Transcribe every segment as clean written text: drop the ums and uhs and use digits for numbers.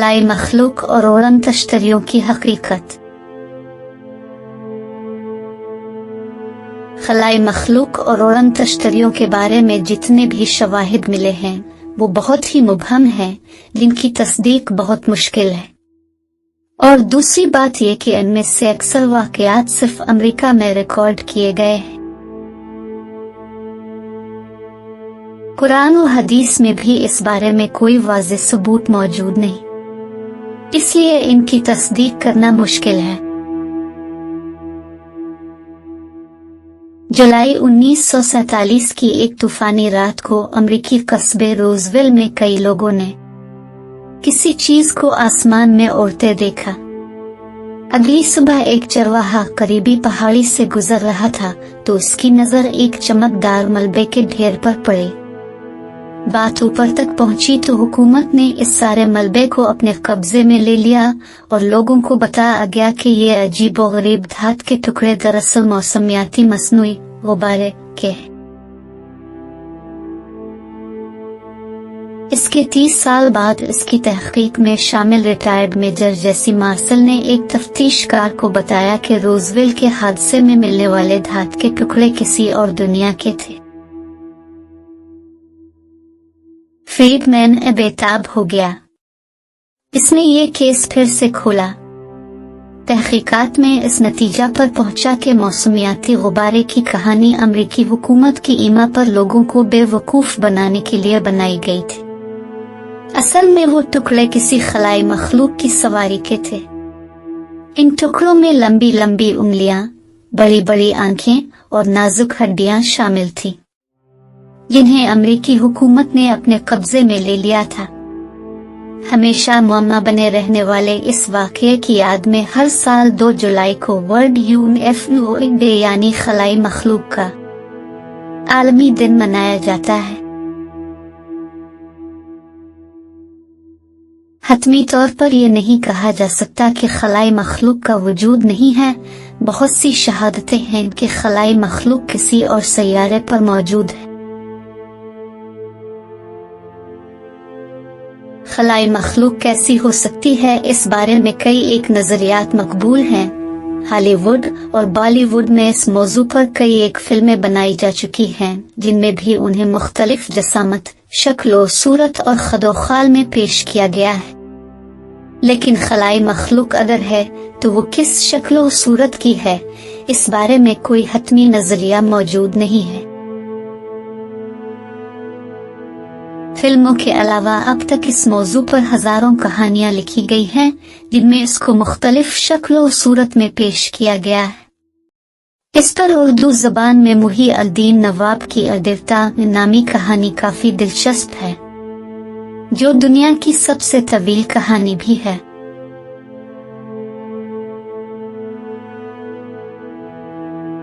खलाई मखलूक और उड़न तश्तरियों की हकीकत। खलाई मखलूक और उड़न तश्तरियों के बारे में जितने भी शवाहिद मिले हैं वो बहुत ही मुबहम हैं, जिनकी तस्दीक बहुत मुश्किल है। और दूसरी बात ये कि इनमें से अक्सर वाक़यात सिर्फ अमेरिका में रिकॉर्ड किए गए हैं। कुरान और हदीस में भी इस बारे में कोई वाज़ेह सबूत मौजूद नहीं, इसलिए इनकी तस्दीक करना मुश्किल है। जुलाई 1947 की एक तूफानी रात को अमेरिकी कस्बे रोजवेल में कई लोगों ने किसी चीज को आसमान में उड़ते देखा। अगली सुबह एक चरवाहा करीबी पहाड़ी से गुजर रहा था तो उसकी नजर एक चमकदार मलबे के ढेर पर पड़ी। बात ऊपर तक पहुंची तो हुकूमत ने इस सारे मलबे को अपने कब्जे में ले लिया और लोगों को बताया गया कि ये अजीबोगरीब धात के टुकड़े दरअसल मौसमियाती मसनूई गुब्बारे के। इसके 30 साल बाद इसकी तहकीक में शामिल रिटायर्ड मेजर जेसी मार्शल ने एक तफ्तीशकार को बताया कि रोजवेल के हादसे में मिलने वाले धात के टुकड़े किसी और दुनिया के थे। फ्रीडमैन बेताब हो गया। इसने ये केस फिर से खोला। तहकीकात में इस नतीजा पर पहुंचा कि मौसमियाती गुब्बारे की कहानी अमेरिकी हुकूमत की ईमा पर लोगों को बेवकूफ बनाने के लिए बनाई गई थी। असल में वो टुकड़े किसी खलाई मखलूक की सवारी के थे। इन टुकड़ों में लंबी लंबी उंगलियां, बड़ी बड़ी आंखें और नाजुक हड्डियां शामिल थीं, जिन्हें अमेरिकी हुकूमत ने अपने कब्जे में ले लिया था। हमेशा मुअम्मा बने रहने वाले इस वाक़ये की याद में हर साल 2 जुलाई को वर्ल्ड UFO डे यानी खलाई मखलूक का आलमी दिन मनाया जाता है। हतमी तौर पर यह नहीं कहा जा सकता कि खलाई मखलूक का वजूद नहीं है। बहुत सी शहादतें हैं कि खलाई मखलूक किसी और सैयारे पर मौजूद है। खलाई मखलूक कैसी हो सकती है, इस बारे में कई एक नजरियात मकबूल हैं। हॉलीवुड और बॉलीवुड में इस मौजू पर कई एक फिल्में बनाई जा चुकी हैं, जिनमें भी उन्हें मुख्तलिफ जसामत, शक्ल, सूरत और खदोखाल में पेश किया गया है। लेकिन खलाई मखलूक अगर है तो वो किस शक्ल और सूरत की है, इस बारे में कोई हतमी नजरिया मौजूद नहीं है। फिल्मों के अलावा अब तक इस मौजू पर हजारों कहानियां लिखी गई हैं, जिनमें इसको मुख्तलिफ शक्ल और सूरत में पेश किया गया है। इस पर उर्दू जबान में मुही अल-दीन नवाब की अदेवता नामी कहानी काफी दिलचस्प है, जो दुनिया की सबसे तवील कहानी भी है।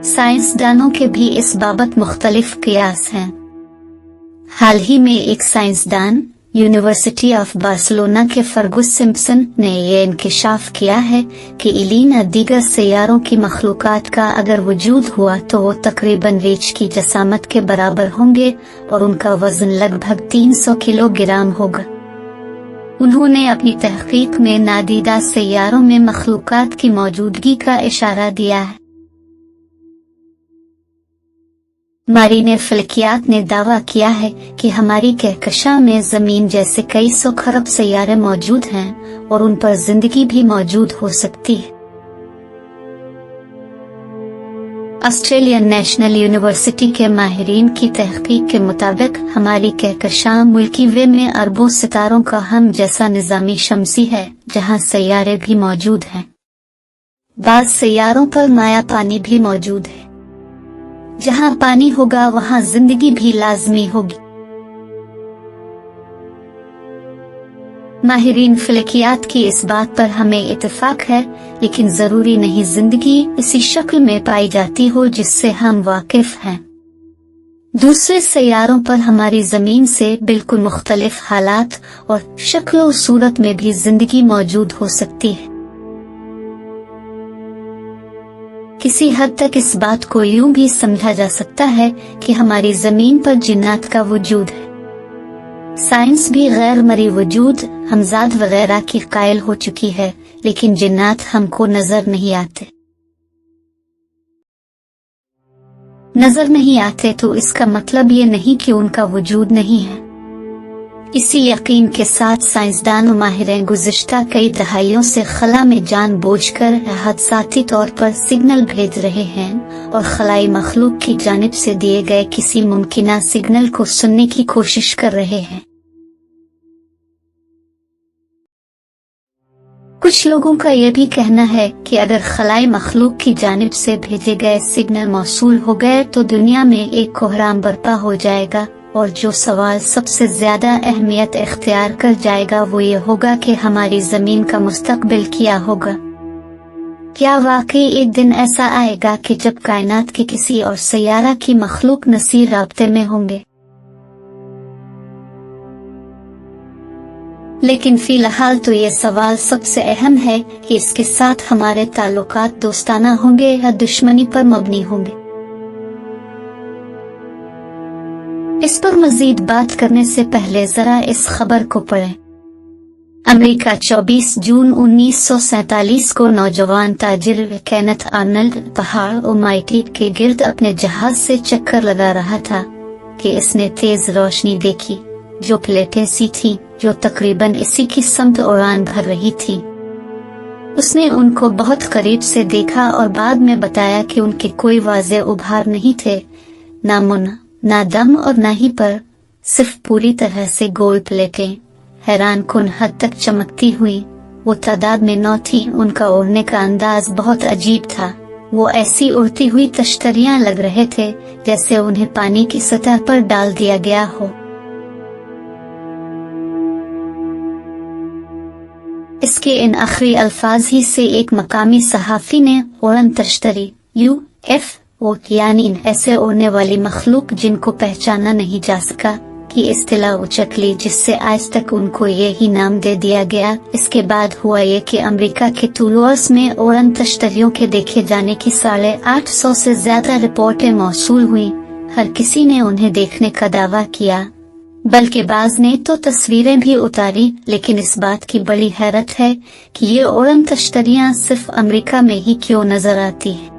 साइंसदानों के भी इस बाबत मुख्तलिफ कियास हैं। हाल ही में एक साइंसदान यूनिवर्सिटी ऑफ बार्सिलोना के फर्गुस सिम्पसन ने यह इंकिशाफ किया है कि इलीना दीगर सैयारों की मखलूकात का अगर वजूद हुआ तो वो तकरीबन रीछ की जसामत के बराबर होंगे और उनका वजन लगभग 300 किलोग्राम होगा। उन्होंने अपनी तहकीक में नादीदा सैयारों में मखलूकात की मौजूदगी का इशारा दिया है। मारीने फल्कियात ने दावा किया है कि हमारी कहकशां में जमीन जैसे कई 100 खरब सैयारे मौजूद हैं और उन पर जिंदगी भी मौजूद हो सकती है। ऑस्ट्रेलियन नेशनल यूनिवर्सिटी के माहिरीन की तहकीक के मुताबिक हमारी कहकशां मिल्की वे में अरबों सितारों का हम जैसा निजामी शमसी है, जहां सैयारे भी मौजूद हैं। बाज़ सैयारों पर माया पानी भी मौजूद है। जहां पानी होगा वहां जिंदगी भी लाजमी होगी। माहिरीन फलकियात की इस बात पर हमें इत्तेफाक है, लेकिन जरूरी नहीं जिंदगी इसी शक्ल में पाई जाती हो जिससे हम वाकिफ हैं। दूसरे सैयारों पर हमारी जमीन से बिल्कुल मुख्तलिफ हालात और शक्ल और सूरत में भी जिंदगी मौजूद हो सकती है। किसी हद तक इस बात को यूं भी समझा जा सकता है कि हमारी जमीन पर जिन्नात का वजूद है। साइंस भी गैर मरी वजूद हमजाद वगैरह की कायल हो चुकी है, लेकिन जिन्नात हमको नजर नहीं आते। नजर नहीं आते तो इसका मतलब ये नहीं कि उनका वजूद नहीं है। इसी यकीन के साथ साइंसदान और माहिरें गुज़िश्ता कई दहाइयों से खला में जानबूझकर हादसाती तौर पर सिग्नल भेज रहे हैं और खलाई मखलूक की जानिब से दिए गए किसी मुमकिना सिग्नल को सुनने की कोशिश कर रहे हैं। कुछ लोगों का यह भी कहना है कि अगर खलाई मखलूक की जानिब से भेजे गए सिग्नल मौसूल हो गए तो दुनिया में एक कोहराम बर्पा हो जाएगा, और जो सवाल सबसे ज्यादा अहमियत इख्तियार कर जाएगा वो ये होगा कि हमारी जमीन का मुस्तकबिल क्या होगा। क्या वाकई एक दिन ऐसा आएगा कि जब कायनात के किसी और सैयारा की मखलूक नसीर राब्ते में होंगे? लेकिन फिलहाल तो ये सवाल सबसे अहम है कि इसके साथ हमारे ताल्लुकात दोस्ताना होंगे या दुश्मनी पर मबनी होंगे। इस पर मजीद बात करने से पहले जरा इस खबर को पढ़ें। अमेरिका 24 जून 1947 को नौजवान ताजिर केनेथ आर्नल्ड पहाड़ ओमाइटी के गिर्द अपने जहाज से चक्कर लगा रहा था कि इसने तेज रोशनी देखी जो प्लेटें सी थी जो तकरीबन इसी की समत उड़ान भर रही थी। उसने उनको बहुत करीब से देखा और बाद में बताया कि उनके कोई वाज़े उभार नहीं थे, ना मुन ना दम और ना ही पर, सिर्फ पूरी तरह से गोल प्लेटें हैरान कुन हद तक चमकती हुई। वो तादाद में 9 थी। उनका उड़ने का अंदाज बहुत अजीब था। वो ऐसी उड़ती हुई तश्तरियां लग रहे थे जैसे उन्हें पानी की सतह पर डाल दिया गया हो। इसके इन आखिरी अल्फाज ही से एक मकामी सहाफी ने उड़न तश्तरी UFO यानी ऐसे उड़ने वाली मखलूक जिनको पहचाना नहीं जा सका की इस्तिलाह उचक ली, जिससे आज तक उनको यही नाम दे दिया गया। इसके बाद हुआ ये कि अमेरिका के टूलोर्स में उड़न तश्तरियों के देखे जाने की 850 से ज्यादा रिपोर्टें मौसूल हुई। हर किसी ने उन्हें देखने का दावा किया, बल्कि बाज ने तो तस्वीरें भी उतारी। लेकिन इस बात की बड़ी हैरत है कि ये उड़न तश्तरियां सिर्फ अमेरिका में ही क्यों नजर आती हैं।